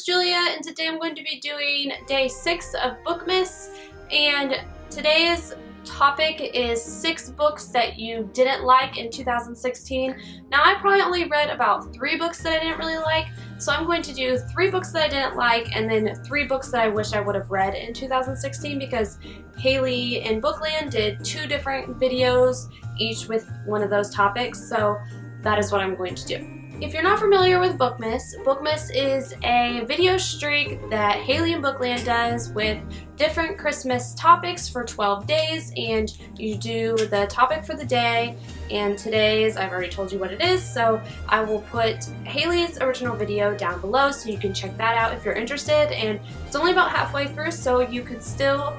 is Julia, and today I'm going to be doing day 6 of Bookmas, and today's topic is 6 books that you didn't like in 2016. Now, I probably only read about 3 books that I didn't really like, so I'm going to do 3 books that I didn't like and then 3 books that I wish I would have read in 2016, because Haley and Bookland did 2 different videos, each with one of those topics, so that is what I'm going to do. If you're not familiar with Bookmas, Bookmas is a video streak that Haley and Bookland does with different Christmas topics for 12 days, and you do the topic for the day, and today's, I've already told you what it is, so I will put Haley's original video down below so you can check that out if you're interested, and it's only about halfway through, so you could still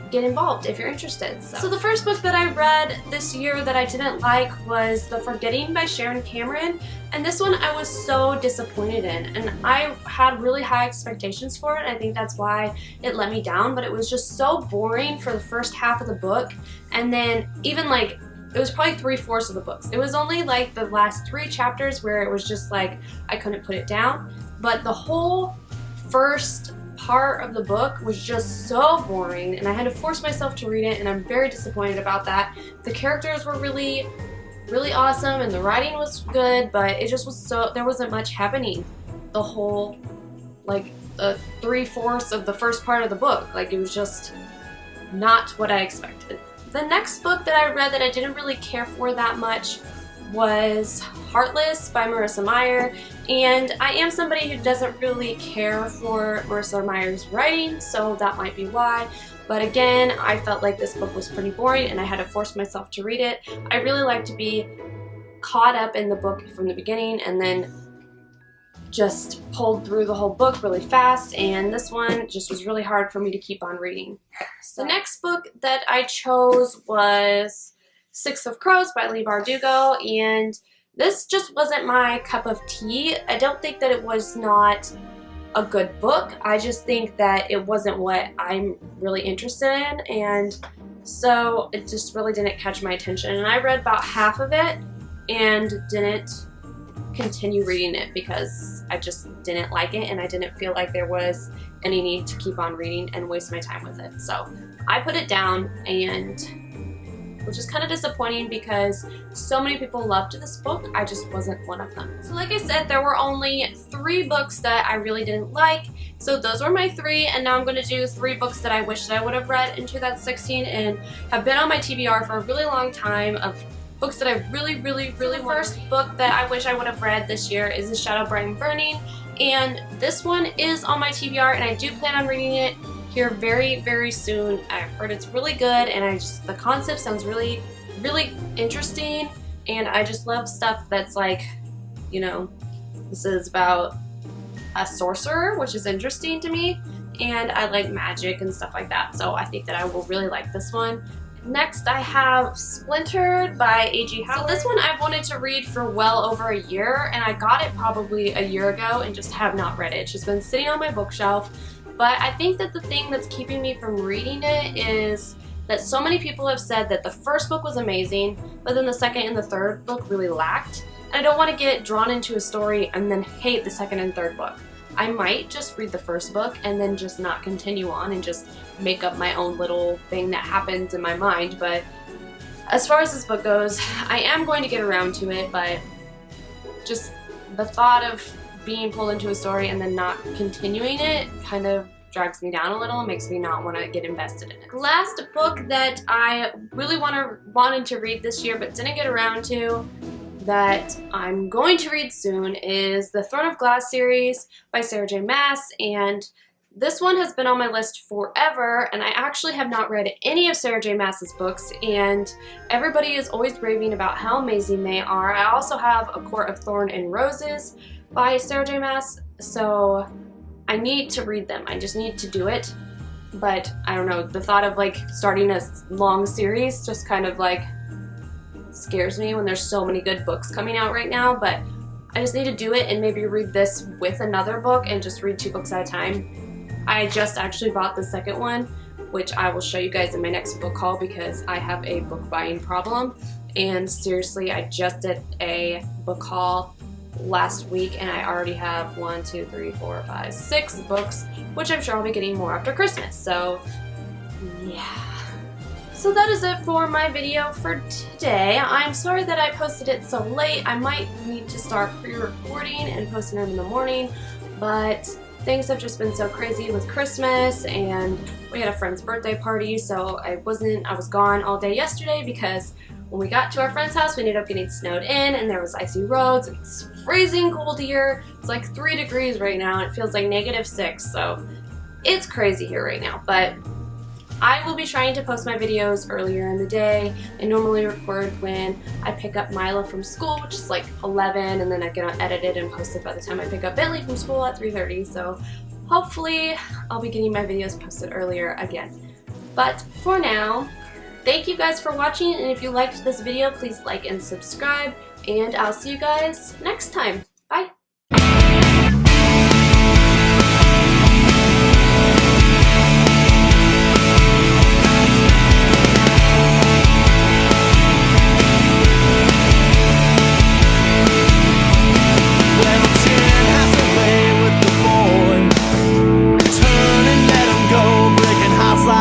get involved if you're interested. So the first book that I read this year that I didn't like was The Forgetting by Sharon Cameron, and this one I was so disappointed in, and I had really high expectations for it. I think that's why it let me down, but it was just so boring for the first half of the book, and then even like it was probably 3/4 of the books. It was only like the last 3 chapters where it was just like I couldn't put it down, but the whole first part of the book was just so boring, and I had to force myself to read it, and I'm very disappointed about that. The characters were really awesome and the writing was good, but it just was there wasn't much happening the whole, like, 3/4 of the first part of the book. Like, it was just not what I expected. The next book that I read that I didn't really care for that much was Heartless by Marissa Meyer, and I am somebody who doesn't really care for Marissa Meyer's writing, so that might be why. But again, I felt like this book was pretty boring and I had to force myself to read it. I really like to be caught up in the book from the beginning and then just pulled through the whole book really fast, and this one just was really hard for me to keep on reading. The next book that I chose was 6 of Crows by Leigh Bardugo, and this just wasn't my cup of tea. I don't think that it was not a good book. I just think that it wasn't what I'm really interested in, and so it just really didn't catch my attention. And I read about half of it and didn't continue reading it because I just didn't like it, and I didn't feel like there was any need to keep on reading and waste my time with it. So I put it down, and which is kind of disappointing because so many people loved this book. I just wasn't one of them. So like I said, there were only 3 books that I really didn't like. So those were my 3, and now I'm going to do 3 books that I wish that I would have read in 2016 and have been on my TBR for a really long time of books that I really wanted. The first book that I wish I would have read this year is The Shadow Brand Burning, and this one is on my TBR, and I do plan on reading it here very soon. I've heard it's really good, and the concept sounds really interesting, and I just love stuff that's like, you know, this is about a sorcerer, which is interesting to me, and I like magic and stuff like that, so I think that I will really like this one. Next, I have Splinter by A.G. Howard. So this one I've wanted to read for well over a year, and I got it probably a year ago and just have not read it. It's just been sitting on my bookshelf. But I think that the thing that's keeping me from reading it is that so many people have said that the first book was amazing, but then the second and the third book really lacked. And I don't want to get drawn into a story and then hate the second and third book. I might just read the first book and then just not continue on and just make up my own little thing that happens in my mind. But as far as this book goes, I am going to get around to it, but just the thought of being pulled into a story and then not continuing it kind of drags me down a little and makes me not want to get invested in it. The last book that I really wanted to read this year but didn't get around to, that I'm going to read soon, is the Throne of Glass series by Sarah J. Maas, and this one has been on my list forever, and I actually have not read any of Sarah J. Maas's books, and everybody is always raving about how amazing they are. I also have A Court of Thorn and Roses by Sarah J. Maas, so I need to read them. I just need to do it, but I don't know, the thought of like starting a long series just kind of like scares me when there's so many good books coming out right now, but I just need to do it and maybe read this with another book and just read 2 books at a time. I just actually bought the second one, which I will show you guys in my next book haul because I have a book buying problem, and seriously, I just did a book haul last week, and I already have 6 books, which I'm sure I'll be getting more after Christmas. So yeah. So that is it for my video for today. I'm sorry that I posted it so late. I might need to start pre-recording and posting it in the morning, but things have just been so crazy with Christmas, and we had a friend's birthday party, so I was gone all day yesterday because when we got to our friend's house, we ended up getting snowed in, and there was icy roads. It's freezing cold here. It's like 3 degrees right now, and it feels like -6, so it's crazy here right now. But I will be trying to post my videos earlier in the day. I normally record when I pick up Mila from school, which is like 11, and then I get edited and posted by the time I pick up Bentley from school at 3:30. So hopefully I'll be getting my videos posted earlier again. But for now, thank you guys for watching, and if you liked this video, please like and subscribe, and I'll see you guys next time. Bye!